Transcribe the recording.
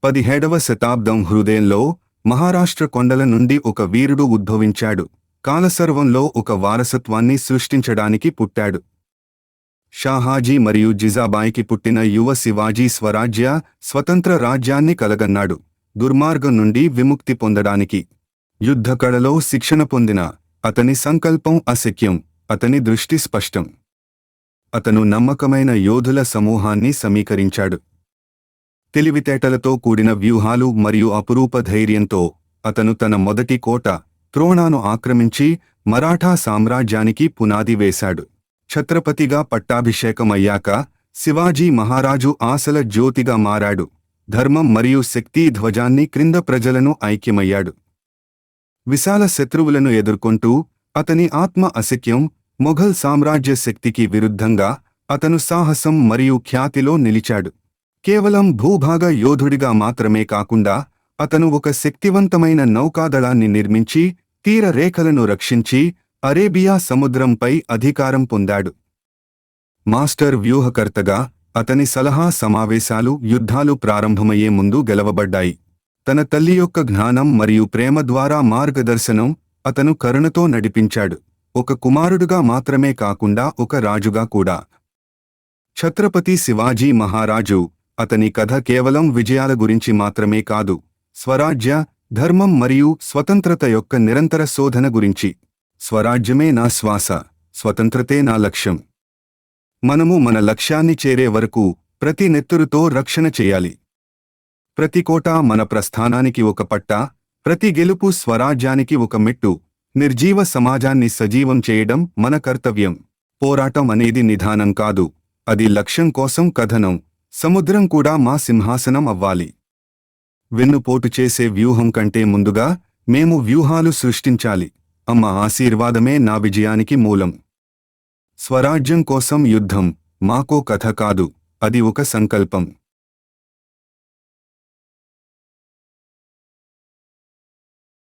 17వ శతాబ్దం హృదయంలో మహారాష్ట్ర కొండల నుండి ఒక వీరుడు ఉద్భవించాడు. కాలసర్వంలో ఒక వారసత్వాన్ని సృష్టించడానికి పుట్టాడు. షాహాజీ మరియు జిజాబాయికి పుట్టిన యువ శివాజీ స్వరాజ్య, స్వతంత్ర రాజ్యాన్ని కలగన్నాడు. దుర్మార్గం నుండి విముక్తి పొందడానికి యుద్ధకళలో శిక్షణ పొందిన అతని సంకల్పం అశక్యం, అతని దృష్టి స్పష్టం. అతను నమ్మకమైన యోధుల సమూహాన్ని సమీకరించాడు. తెలివితేటలతో కూడిన వ్యూహాలు మరియు అపురూప ధైర్యంతో అతను తన మొదటి కోట త్రోణాను ఆక్రమించి మరాఠా సామ్రాజ్యానికి పునాది వేశాడు. ఛత్రపతిగా పట్టాభిషేకమయ్యాక శివాజీ మహారాజు ఆశల జ్యోతిగా మారాడు. ధర్మం మరియు శక్తి ధ్వజాన్ని క్రింద ప్రజలను ఐక్యమయ్యాడు. విశాల శత్రువులను ఎదుర్కొంటూ అతని ఆత్మ అశక్యం, మొఘల్ సామ్రాజ్య శక్తికి విరుద్ధంగా అతను సాహసం మరియు ఖ్యాతిలో నిలిచాడు. కేవలం భూభాగ యోధుడిగా మాత్రమే కాకుండా అతను ఒక శక్తివంతమైన నౌకాదళాన్ని నిర్మించి తీర రేఖలను రక్షించి అరేబియా సముద్రంపై అధికారం పొందాడు. మాస్టర్ వ్యూహకర్తగా అతని సలహా సమావేశాలు యుద్ధాలు ప్రారంభమయ్యే ముందు గెలవబడ్డాయి. తన తల్లి యొక్క జ్ఞానం మరియు ప్రేమ ద్వారా మార్గదర్శనం అతను కరుణతో నడిపించాడు. ఒక కుమారుడుగా మాత్రమే కాకుండా ఒక రాజుగా కూడా. ఛత్రపతి శివాజీ మహారాజు అతని కథ కేవలం విజయాల గురించి మాత్రమే కాదు, స్వరాజ్య, ధర్మం మరియు స్వతంత్రత యొక్క నిరంతర శోధన గురించి. స్వరాజ్యమే నా శ్వాస, స్వతంత్రతే నా లక్ష్యం. మనము మన లక్ష్యాన్ని చేరే వరకు ప్రతి నెత్తురుతో రక్షణ చేయాలి. ప్రతి కోట మన ప్రస్థానానికి ఒక పట్ట, ప్రతి గెలుపు స్వరాజ్యానికి ఒక మెట్టు. నిర్జీవ సమాజాన్ని సజీవం చేయడం మన కర్తవ్యం. పోరాటం అనేది నిదానం కాదు, అది లక్ష్యం కోసం కథనం. సముద్రం కూడా మా సింహాసనం అవ్వాలి. వెన్నుపోటు చేసే వ్యూహం కంటే ముందుగా మేము వ్యూహాలు సృష్టించాలి. అమ్మ ఆశీర్వాదమే నా విజయానికి మూలం. స్వరాజ్యం కోసం యుద్ధం మాకో కథ కాదు, అది ఒక సంకల్పం.